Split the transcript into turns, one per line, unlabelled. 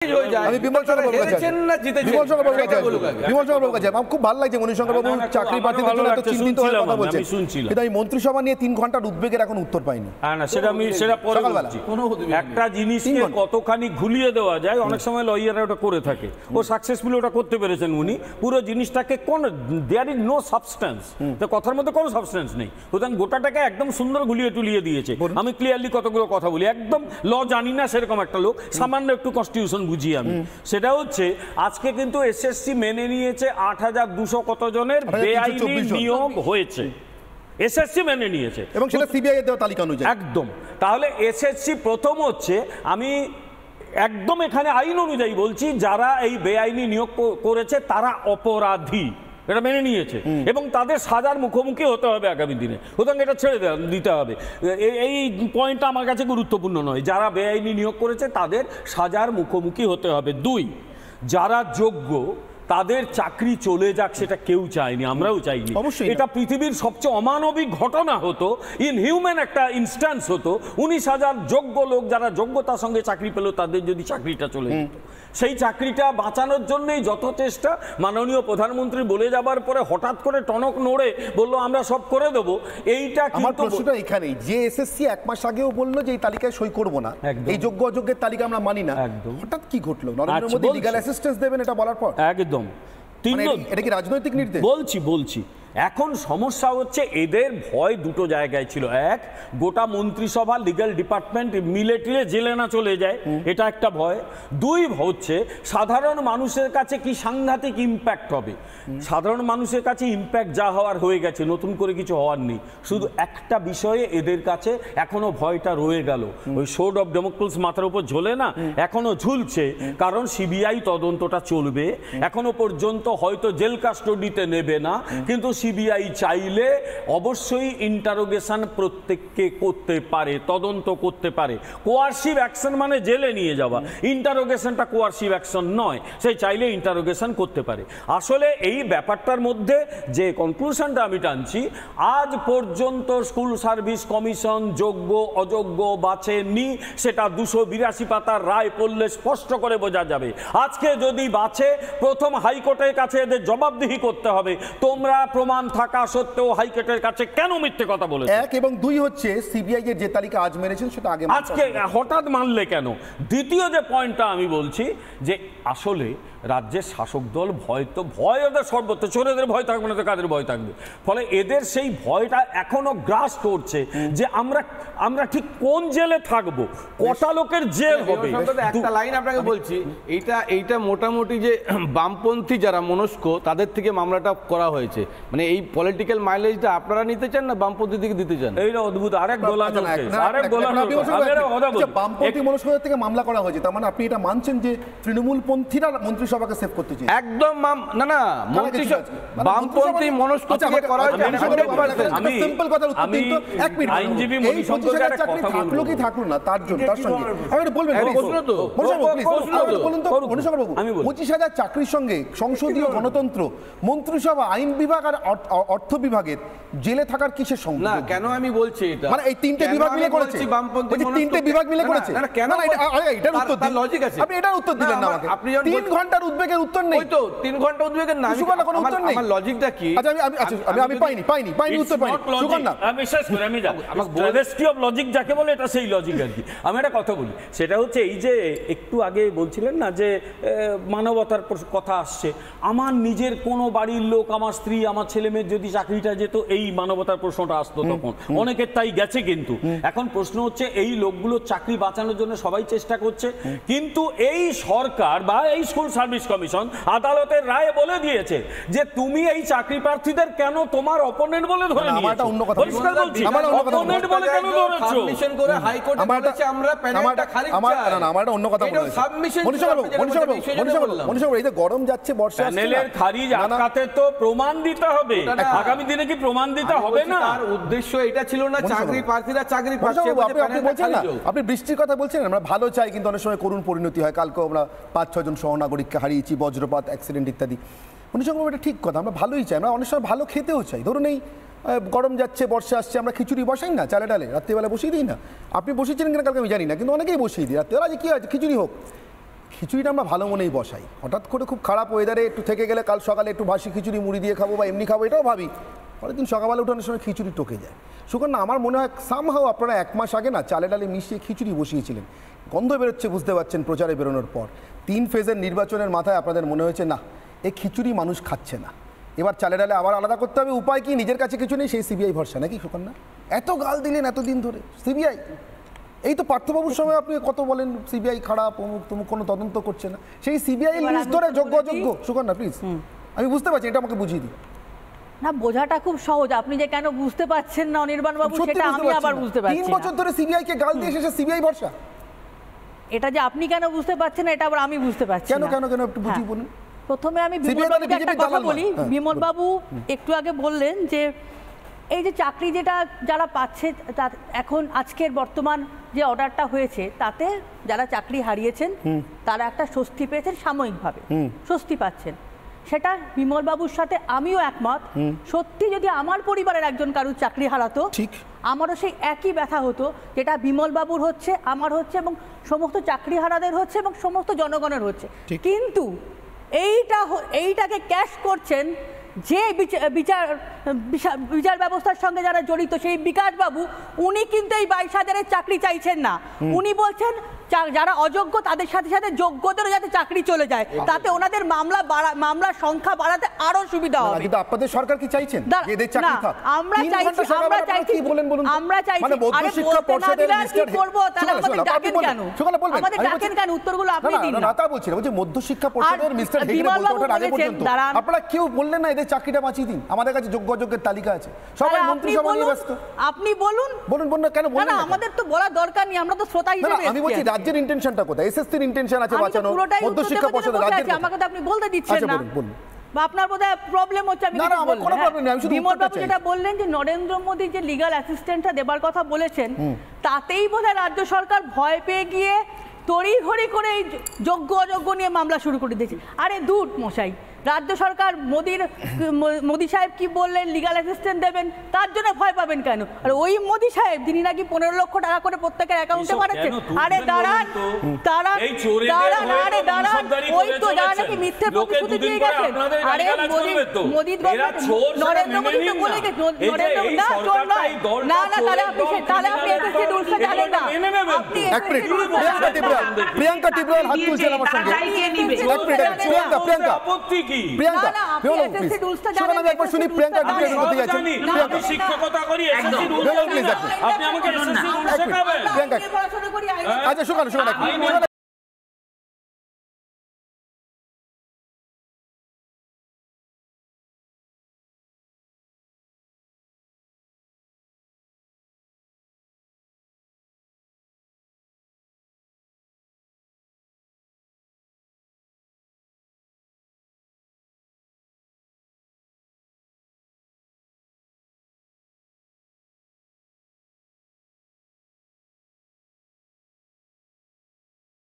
আমি বিমল চন্দ্র বাবুর কাছে আমার খুব ভালো লাগছে মণিশঙ্কর বাবু চাকরি প্রার্থীদের জন্য এত চিন্তিত হয়ে কথা বলছেন, কিন্তু আমি মন্ত্রিসভা নিয়ে 3 ঘন্টার উদ্বেগের এখন উত্তর পাইনি।
সেটা পরে একটা জিনিসকে কতখানি ঘুলিয়ে দেওয়া যায়, অনেক সময় লয়াররা ওটা করে থাকে, ও সাকসেসফুলি ওটা করতে পেরেছেন উনি। পুরো জিনিসটাকে কোন দেয়ার ইজ নো সাবস্টেন্স, তো কথার মধ্যে কোনো সাবস্টেন্স নেই, সুতরাং গোটাটাকে একদম সুন্দর গুলিয়ে টুলিয়ে দিয়েছে। আমি ক্লিয়ারলি কতগুলো কথা বলি, একদম ল জানি না সেরকম একটা লোক, সামান্য একটু কনস্টিটিউশন বুঝি আমি। সেটা হচ্ছে আজকে কিন্তু এসএসসি মেনে নিয়েছে ৮,২০০ কত জনের বেআইনি নিয়োগ হয়েছে, এসএসসি মেনে নিয়েছে
এবং সেটা সিবিআই এর দেওয়া তালিকা অনুযায়ী
একদম। তাহলে এসএসসি প্রথম হচ্ছে, আমি একদম এখানে আইন অনুযায়ী বলছি, যারা এই বেআইনি নিয়োগ করেছে তারা অপরাধী, এটা মেনে নিয়েছে এবং তাদের সাজার মুখোমুখি হতে হবে আগামী দিনে, সুতরাং এটা ছেড়ে দিতে হবে। এই পয়েন্টটা আমার কাছে গুরুত্বপূর্ণ নয়, যারা বেআইনি নিয়োগ করেছে তাদের সাজার মুখোমুখি হতে হবে। 2, যারা যোগ্য তাদের চাকরি চলে যাক, সেটা কেউ চায়নি, আমরাও চাইনি। এটা পৃথিবীর সবচেয়ে অমানবিক ঘটনা হতো, ইনহিউম্যান একটা ইনস্ট্যান্স হতো। 19,000 যোগ্য লোক যারা যোগ্যতার সঙ্গে চাকরি পেল, তাদের যদি চাকরিটা চলে যেত, সেই চাকরিটা বাঁচানোর জন্যই যত চেষ্টা। মাননীয় প্রধানমন্ত্রী বলে যাবার পরে হঠাৎ করে টনক নড়ে বললো আমরা সব করে দেবো। এইটা
আমার প্রশ্নটা এখানেই, যে এসএসসি 1 মাস আগেও বললো যে এই তালিকায় সই করব না, এই যোগ্য অযোগ্যের তালিকা আমরা মানি না, হঠাৎ কি ঘটলো? নরেন্দ্র মোদী লিগ্যাল অ্যাসিস্ট্যান্স দেবেন এটা বলার পর?
একদম।
এটা কি রাজনৈতিক নির্দেশ?
বলছি এখন সমস্যা হচ্ছে এদের ভয় দুটো জায়গায় ছিল। এক, গোটা মন্ত্রিসভা লিগ্যাল ডিপার্টমেন্ট মিলে জেলে না চলে যায়, এটা একটা ভয়। 2 হচ্ছে সাধারণ মানুষের কাছে কি সাংঘাতিক ইম্প্যাক্ট হবে। সাধারণ মানুষের কাছে ইম্প্যাক্ট যা হওয়ার হয়ে গেছে, নতুন করে কিছু হওয়ার নেই। শুধু একটা বিষয়ে এদের কাছে এখনো ভয়টা রয়ে গেল, ওই সোর্ড অফ ডেমোক্রেসি মাথার উপর ঝোলে না, এখনো ঝুলছে, কারণ সিবিআই তদন্তটা চলবে। এখনো পর্যন্ত হয়তো জেল কাস্টডিতে নেবে না, কিন্তু সিবিআই চাইলে অবশ্যই ইন্টারোগেশন প্রত্যেককে করতে পারে, তদন্ত করতে পারে। কোয়ারসিভ অ্যাকশন মানে জেলে নিয়ে যাওয়া, ইন্টারোগেশনটা কোয়ারসিভ অ্যাকশন নয়, সে চাইলে ইন্টারোগেশন করতে পারে। আসলে এই ব্যাপারটার মধ্যে যে কনক্লুশনটা আমি টানছি, আজ পর্যন্ত স্কুল সার্ভিস কমিশন যোগ্য অযোগ্য বাছেনি, সেটা 282 পাতার রায় পড়লে স্পষ্ট করে বোঝা যাবে। আজকে যদি বাছে, প্রথম হাইকোর্টের কাছে এদের জবাবদিহি করতে হবে, তোমরা প্রমাণ থাকা সত্ত্বেও হাইকোর্টের কাছে কেন মিথ্যে কথা বলেছো।
1 এবং 2 হচ্ছে সিবিআই এর যে তালিকা আজ মেনেছেন সেটা
আজকে হঠাৎ মানলে কেন। দ্বিতীয় যে পয়েন্টটা আমি বলছি, যে আসলে রাজ্যের শাসক দল ভয় ওদের সর্বত্র, চোরেদের ভয় থাকবে না তো কাদের ভয় থাকবে। ফলে এদের সেই ভয়টা এখনো গ্রাস করছে যে আমরা ঠিক কোন জেলে থাকবো, কটা লোকের জেল হবে।
একটা লাইন আপনাকে বলছি, এইটা মোটামুটি যে বামপন্থী যারা মনস্ক তাদের থেকে মামলাটা করা হয়েছে, মানে এই পলিটিক্যাল মাইলেজটা আপনারা নিতে চান না বামপন্থী থেকে দিতে চান?
এইটা অদ্ভুত আরেক গোলা
বামপন্থী মনস্কদের থেকে মামলা করা হয়েছে, তার মানে আপনি এটা মানছেন যে তৃণমূল পন্থীরা মন্ত্রিসভাকে সেভ করতে চায়?
একদম না, বামপন্থী মনস্ক থেকে করা হয়েছে।
আমি সিম্পল কথা উত্তর দিন তো, 1 মিনিট।
আইনজীবী মণিশঙ্কর একটা কথা
থাকলো কি থাকলো না তার জন্য, তার সঙ্গে আমি বলবেন
প্রশ্ন তো
বলুন তো মণিশঙ্কর বাবু, 25,000 চাকরির সঙ্গে সংসদীয় গণতন্ত্র, মন্ত্রিসভা, আইন বিভাগ আর অর্থ বিভাগের জেলে থাকার কিসের সঙ্গে?
না, কেন আমি বলছি এটা,
মানে এই 3টে বিভাগ মিলে করেছে,
বামপন্থী
3টে বিভাগ মিলে করেছে।
না কেন,
এটার উত্তর দিন,
লজিক আছে।
আপনি এটার উত্তর দিলেন না আমাকে।
আপনি
3 ঘন্টার উদ্বেগের উত্তর নেই।
ওই তো 3 ঘন্টা উদ্বেগের না, আমার লজিকটা কি?
আচ্ছা আমি পাইনি উত্তর পাইনি। সুকন্যা,
আমি শেষ করে আমি ট্রাভেস্টি অফ লজিক যাকে বলে, এটা সেই লজিক আর কি। আমি একটা কথা বলি, সেটা হচ্ছে এই যে একটু আগে বলছিলেন না যে মানবতার কথা আসছে, আমার নিজের কোনো বাড়ির লোক, আমার স্ত্রী, আমার ছেলে মেয়ের যদি চাকরিটা যেত, এই মানবতার প্রশ্নটা আসতো তখন। অনেকের তাই গেছে, কিন্তু এখন প্রশ্ন হচ্ছে এই লোকগুলোর চাকরি বাঁচানোর জন্য সবাই চেষ্টা করছে, কিন্তু এই সরকার বা এই স্কুল সার্ভিস কমিশন আদালতের রায়ে বলে দিয়েছে যে তুমি এই চাকরি প্রার্থীদের কেন তোমার অপোনেন্ট বলে ধরে নিয়েছো। পরিষ্কার বলছি, অপোনেন্ট বলে কেন ধরেছো?
সাবমিশন করে হাইকোর্টে বলেছে আমরা প্যানেলটা খারিজ চাই।
না, আমার একটা অন্য কথা বলেছে
সাবমিশন।
মনীষা এই যে গরম যাচ্ছে, বর্ষা আসছে,
প্যানেলের খারিজ আটকাতে তো প্রমাণ দিতে হবে। আগামী দিনে কি প্রমাণ দিতে হবে না?
তার উদ্দেশ্য এটা ছিল না চাকরি প্রার্থীরা চাকরি পাচ্ছে।
আপনি বলছেন না, আপনি বৃষ্টির কথা বলছেন, আমরা ভালো চাই, কিন্তু অনেক সময় করুণ পরিণতি হয়। কালকে আমরা 5-6 জন সহনাগরিককে হারিয়েছি, বজ্রপাত, অ্যাক্সিডেন্ট ইত্যাদি। মনীষা এটা ঠিক কথা, আমরা ভালোই চাই, আমরা অনেক সময় ভালো খেতেও চাই। ধরুন এই গরম যাচ্ছে, বর্ষা আসছে, আমরা খিচুড়ি বসাই না, চালে ডালে রাত্রিবেলা বসিয়ে দিই না। আপনি বসিয়েছিলেন কিনা কালকে আমি জানি না, কিন্তু অনেকেই বসিয়ে দিই রাত্রিবেলা, যে কি আছে খিচুড়ি হোক। খিচুড়িটা আমরা ভালো মনেই বসাই, হঠাৎ করে খুব খারাপ ওয়েদারে একটু থেকে গেলে কাল সকালে একটু ভাসি খিচুড়ি মুড়ি দিয়ে খাবো বা এমনি খাবো এটাও ভাবি, পরের দিন সকালবেলা উঠানোর সময় খিচুড়ি টকে যায়। সুকন্যা, আমার মনে হয় সামহাও আপনারা 1 মাস আগে না চালে ডালে মিশিয়ে খিচুড়ি বসিয়েছিলেন, গন্ধ বেরোচ্ছে বুঝতে পারছেন প্রচারে বেরোনোর পর। 3 ফেজের নির্বাচনের মাথায় আপনাদের মনে হয়েছে না এই খিচুড়ি মানুষ খাচ্ছে না, এবার চালে ডালে আবার আলাদা করতে হবে, উপায় কি? নিজের কাছে কিছু নেই, সেই সিবিআই ভরসা নাকি সুকন্যা? এত গাল দিলেন এতদিন ধরে সিবিআই, এই তো পার্থবাবুর সময় আপনি কত বলেন সিবিআই খারাপ অমুক তমুক, কোনো তদন্ত করছে না, সেই সিবিআই লিস্ট ধরে যোগ্য অযোগ্য। সুকন্যা প্লিজ, আমি বুঝতে পারছি, এটা আমাকে বুঝিয়ে দিই।
না, বোঝাটা খুব সহজ, আপনি যে কেন বুঝতে পারছেন না অনির্বাণ বাবু সেটা আমি আবার বুঝতে পারছি
3 বছর ধরে সিবিআই কে গাল দিয়ে এসেছে সিবিআই ভরসা।
এটা যে আপনি কেন বুঝতে পারছেন না এটা আবার আমি বুঝতে পারছি
কেন
না।
কেন কেন একটু বুঝিয়ে বলুন।
প্রথমে আমি বিমল বাবুকে একটা কথা বলি। বিমল বাবু একটু আগে বললেন যে এই যে চাকরি যেটা যারা পাচ্ছে এখন আজকের বর্তমান যে অর্ডারটা হয়েছে তাতে যারা চাকরি হারিয়েছেন তারা একটা স্বস্তি পেয়েছেন, সাময়িকভাবে স্বস্তি পাচ্ছেন, সেটা বিমল বাবুর সাথে আমিও একমত। সত্যি যদি আমার পরিবারের একজন কারুর চাকরি হারাতো
ঠিক
আমারও সেই একই ব্যথা হতো যেটা বিমল বাবুর হচ্ছে, আমার হচ্ছে, এবং সমস্ত চাকরিহারাদের হচ্ছে এবং সমস্ত জনগণের হচ্ছে। কিন্তু এইটাকে ক্যাশ করছেন যে বিচার ব্যবস্থার সঙ্গে যারা জড়িত, সেই বিকাশ বাবু, উনি কিন্তু এই 22,000-এর চাকরি চাইছেন না। উনি বলছেন যারা অযোগ্য তাদের সাথে সাথে যোগ্যদেরও যাতে চাকরি চলে যায়, তাতে ওনাদের মামলার সংখ্যা বাড়াতে আরো সুবিধা হবে।
কিন্তু আপনাদের সরকার কি চাইছেন এদের চাকরি থাক?
আমরা চাইছি
কি বলেন বলুন।
আমরা চাইছি
মানে মধ্যশিক্ষা পর্ষদের
কি করব, তাহলে আমাদের ডাকেন কেন? আমাদের ডাকেন কেন? উত্তরগুলো আপনি দিন না।
না তা বলছি না, বলছি মধ্যশিক্ষা পর্ষদের মিস্টার হেগড়ে বলতে ওঠার আগে পর্যন্ত আপনারা কেউ বললেন না এদের চাকরিটা বাঁচিয়ে দিন? আমাদের কাছে যোগ্য অযোগ্যের তালিকা আছে, সবাই মন্ত্রিসভা নিয়ে ব্যস্ত।
আপনি বলুন
বলুন কেন বলুন না?
আমাদের তো বলার দরকার নেই, আমরা তো শ্রোতা হিসেবে।
আমি বলছি রাজ্যের ইন্টেনশনটা কোথায়? এসএসসির ইন্টেনশন আছে বাঁচানো, মধ্যশিক্ষা পর্ষদের রাজ্যের।
আমাকে তো আপনি বলতে দিচ্ছেন না,
বলুন।
বা আপনার বোধহয় প্রবলেম হচ্ছে। আমি
না আমার কোনো প্রবলেম নেই, আমি শুধু
বিমল বাবু যেটা বললেন যে নরেন্দ্র মোদী যে লিগ্যাল অ্যাসিস্ট্যান্টটা দেবার কথা বলেছেন, তাতেই বোধহয় রাজ্য সরকার ভয় পেয়ে গিয়ে তড়িঘড়ি করে এই যোগ্য অযোগ্য নিয়ে মামলা শুরু করে দিয়েছে। আরে দূর মশাই, রাজ্য সরকার মোদী সাহেব কি বললেন লিগ্যাল অ্যাসিস্ট্যান্ট দেবেন, তার জন্য ভয় পাবেন কেন? আর ওই মোদী সাহেব যিনি নাকি 15 লক্ষ টাকা করে প্রত্যেকের অ্যাকাউন্টে পাঠাচ্ছেন, আরে দাঁড়ান, ওই তো যারা নাকি মিথ্যে প্রতিশ্রুতি দিয়ে গেছেন। আরে মোদী নরেন্দ্র মোদী তো বলে গেছে, নরেন্দ্র না চোর নয়, না তাহলে আপনি এসএসসি রুলসটা জানেন না। আপনি
প্রিয়াঙ্কা টিবরাল হাত তুলছেন আমার সঙ্গে। প্রিয়াঙ্কা প্রিয়াঙ্কা আমি একবার শুনি প্রিয়াঙ্কা ডিটেইলস বলতে যাচ্ছেন।
আমি শিক্ষকতা করি, এসএসসি রুলস আপনি আমাকে এসএসসি রুলস শেখাবেন?
প্রিয়াঙ্কা আচ্ছা শুনুন